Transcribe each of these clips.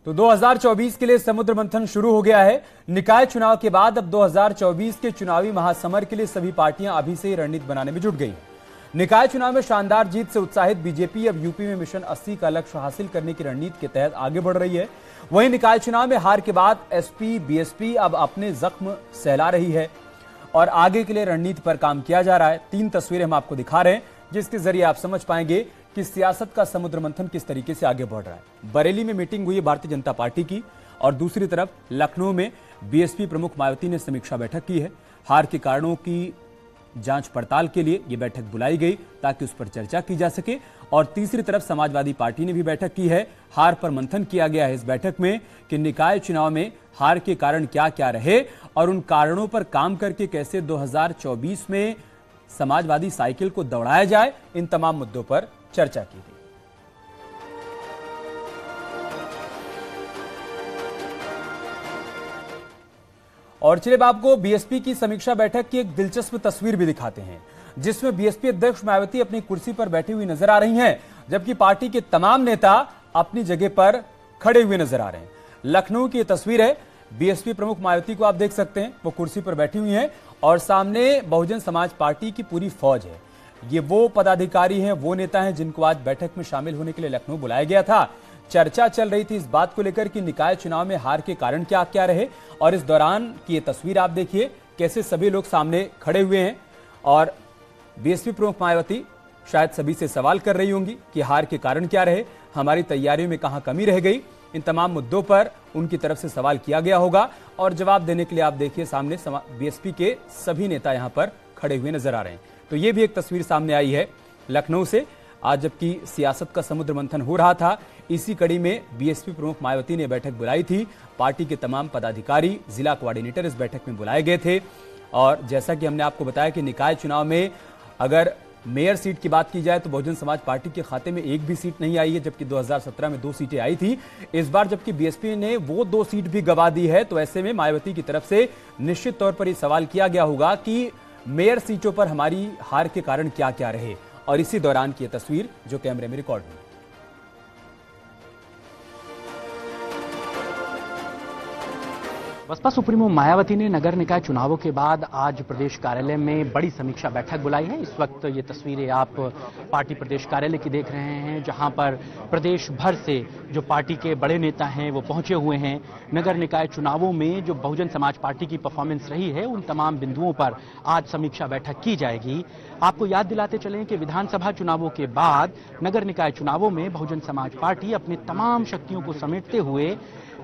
तो 2024 के लिए समुद्र मंथन शुरू हो गया है। निकाय चुनाव के बाद अब 2024 के चुनावी महासमर के लिए सभी पार्टियां अभी से ही रणनीति बनाने में जुट गई हैं। निकाय चुनाव में शानदार जीत से उत्साहित बीजेपी अब यूपी में मिशन 80 का लक्ष्य हासिल करने की रणनीति के तहत आगे बढ़ रही है। वहीं निकाय चुनाव में हार के बाद एसपी बीएसपी अब अपने जख्म सहला रही है और आगे के लिए रणनीति पर काम किया जा रहा है। 3 तस्वीरें हम आपको दिखा रहे हैं जिसके जरिए आप समझ पाएंगे कि सियासत का समुद्र मंथन किस तरीके से आगे बढ़ रहा है। बरेली में मीटिंग हुई भारतीय जनता पार्टी की और दूसरी तरफ लखनऊ में बीएसपी प्रमुख मायावती ने समीक्षा बैठक की है। हार के कारणों की जांच पड़ताल के लिए यह बैठक बुलाई गई ताकि उस पर चर्चा की जा सके। और तीसरी तरफ समाजवादी पार्टी ने भी बैठक की है। हार पर मंथन किया गया है इस बैठक में कि निकाय चुनाव में हार के कारण क्या क्या रहे और उन कारणों पर काम करके कैसे 2024 में समाजवादी साइकिल को दौड़ाया जाए। इन तमाम मुद्दों पर चर्चा की गई। और चलिए अब आपको बीएसपी की समीक्षा बैठक की एक दिलचस्प तस्वीर भी दिखाते हैं जिसमें बीएसपी अध्यक्ष मायावती अपनी कुर्सी पर बैठी हुई नजर आ रही हैं, जबकि पार्टी के तमाम नेता अपनी जगह पर खड़े हुए नजर आ रहे हैं। लखनऊ की यह तस्वीर है। बीएसपी प्रमुख मायावती को आप देख सकते हैं, वो कुर्सी पर बैठी हुई हैं और सामने बहुजन समाज पार्टी की पूरी फौज है। ये वो पदाधिकारी हैं, वो नेता हैं जिनको आज बैठक में शामिल होने के लिए लखनऊ बुलाया गया था। चर्चा चल रही थी इस बात को लेकर कि निकाय चुनाव में हार के कारण क्या क्या रहे और इस दौरान की ये तस्वीर आप देखिए कैसे सभी लोग सामने खड़े हुए हैं और बीएसपी प्रमुख मायावती शायद सभी से सवाल कर रही होंगी कि हार के कारण क्या रहे, हमारी तैयारियों में कहां कमी रह गई। इन तमाम मुद्दों पर उनकी तरफ से सवाल किया गया होगा और जवाब देने के लिए आप देखिए सामने बीएसपी के सभी नेता यहां पर खड़े हुए नजर आ रहे हैं। तो ये भी एक तस्वीर सामने आई है लखनऊ से। आज जबकि सियासत का समुद्र मंथन हो रहा था, इसी कड़ी में बीएसपी प्रमुख मायावती ने बैठक बुलाई थी। पार्टी के तमाम पदाधिकारी, जिला कोऑर्डिनेटर इस बैठक में बुलाए गए थे। और जैसा कि हमने आपको बताया कि निकाय चुनाव में अगर मेयर सीट की बात की जाए तो बहुजन समाज पार्टी के खाते में एक भी सीट नहीं आई है, जबकि 2017 में 2 सीटें आई थी। इस बार जबकि बीएसपी ने वो 2 सीट भी गंवा दी है, तो ऐसे में मायावती की तरफ से निश्चित तौर पर यह सवाल किया गया होगा कि मेयर सीटों पर हमारी हार के कारण क्या क्या रहे। और इसी दौरान की यह तस्वीर जो कैमरे में रिकॉर्ड हुई। बसपा सुप्रीमो मायावती ने नगर निकाय चुनावों के बाद आज प्रदेश कार्यालय में बड़ी समीक्षा बैठक बुलाई है। इस वक्त ये तस्वीरें आप पार्टी प्रदेश कार्यालय की देख रहे हैं, जहां पर प्रदेश भर से जो पार्टी के बड़े नेता हैं वो पहुंचे हुए हैं। नगर निकाय चुनावों में जो बहुजन समाज पार्टी की परफॉर्मेंस रही है उन तमाम बिंदुओं पर आज समीक्षा बैठक की जाएगी। आपको याद दिलाते चलें कि विधानसभा चुनावों के बाद नगर निकाय चुनावों में बहुजन समाज पार्टी अपनी तमाम शक्तियों को समेटते हुए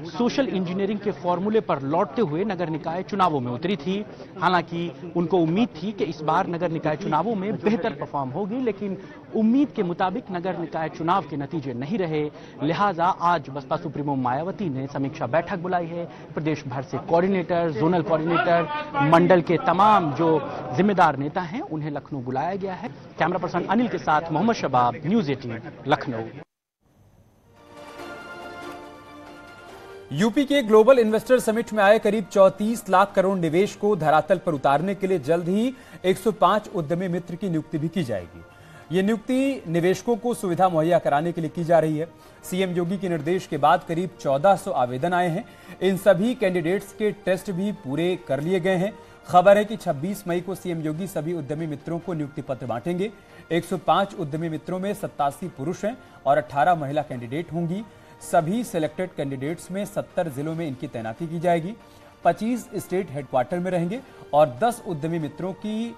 सोशल इंजीनियरिंग के फॉर्मूले पर लौटते हुए नगर निकाय चुनावों में उतरी थी। हालांकि उनको उम्मीद थी कि इस बार नगर निकाय चुनावों में बेहतर परफॉर्म होगी, लेकिन उम्मीद के मुताबिक नगर निकाय चुनाव के नतीजे नहीं रहे। लिहाजा आज बसपा सुप्रीमो मायावती ने समीक्षा बैठक बुलाई है। प्रदेश भर से कोऑर्डिनेटर, जोनल कोऑर्डिनेटर, मंडल के तमाम जो जिम्मेदार नेता हैं उन्हें लखनऊ बुलाया गया है। कैमरा पर्सन अनिल के साथ मोहम्मद शबाब, न्यूज़ 18 लखनऊ। यूपी के ग्लोबल इन्वेस्टर समिट में आए करीब 34 लाख करोड़ निवेश को धरातल पर उतारने के लिए जल्द ही 105 उद्यमी मित्र की नियुक्ति भी की जाएगी। ये नियुक्ति निवेशकों को सुविधा मुहैया कराने के लिए की जा रही है। सीएम योगी के निर्देश के बाद करीब 1400 आवेदन आए हैं। इन सभी कैंडिडेट्स के टेस्ट भी पूरे कर लिए गए हैं। खबर है कि 26 मई को सीएम योगी सभी उद्यमी मित्रों को नियुक्ति पत्र बांटेंगे। 105 उद्यमी मित्रों में 87 पुरुष हैं और 18 महिला कैंडिडेट होंगी। सभी सिलेक्टेड कैंडिडेट्स में 70 जिलों में इनकी तैनाती की जाएगी। 25 स्टेट हेडक्वार्टर में रहेंगे और 10 उद्यमी मित्रों की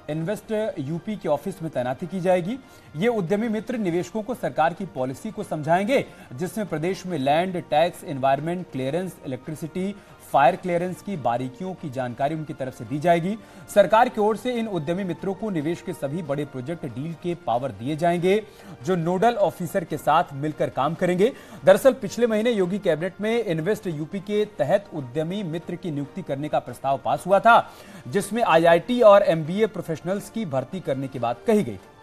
इन्वेस्ट यूपी के ऑफिस में तैनाती की जाएगी। ये उद्यमी मित्र निवेशकों को सरकार की पॉलिसी को समझाएंगे, जिसमें प्रदेश में land, tax, environment clearance, electricity, fire clearance की बारीकियों की जानकारी उनकी तरफ से दी जाएगी। सरकार की ओर से इन उद्यमी मित्रों को निवेश के सभी बड़े प्रोजेक्ट डील के पावर दिए जाएंगे, जो नोडल ऑफिसर के साथ मिलकर काम करेंगे। दरअसल पिछले महीने योगी कैबिनेट में इन्वेस्ट यूपी के तहत उद्यमी मित्र की नियुक्ति करने का प्रस्ताव पास हुआ था, जिसमें आईआईटी और एमबीए प्रोफेशनल्स की भर्ती करने की बात कही गई थी।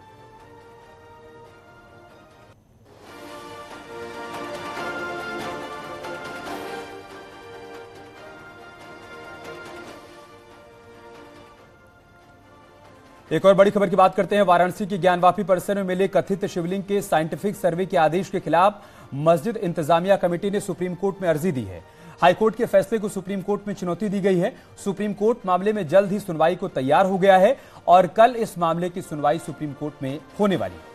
एक और बड़ी खबर की बात करते हैं। वाराणसी के ज्ञानवापी परिसर में मिले कथित शिवलिंग के साइंटिफिक सर्वे के आदेश के खिलाफ मस्जिद इंतजामिया कमेटी ने सुप्रीम कोर्ट में अर्जी दी है। हाईकोर्ट के फैसले को सुप्रीम कोर्ट में चुनौती दी गई है। सुप्रीम कोर्ट मामले में जल्द ही सुनवाई को तैयार हो गया है और कल इस मामले की सुनवाई सुप्रीम कोर्ट में होने वाली है।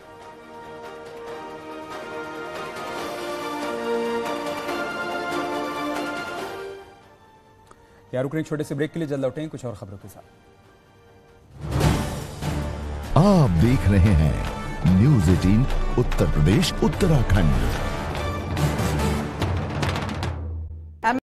यार रुक रहे छोटे से ब्रेक के लिए, जल्द लौटेंगे कुछ और खबरों के साथ। आप देख रहे हैं न्यूज़ 18 उत्तर प्रदेश उत्तराखंड।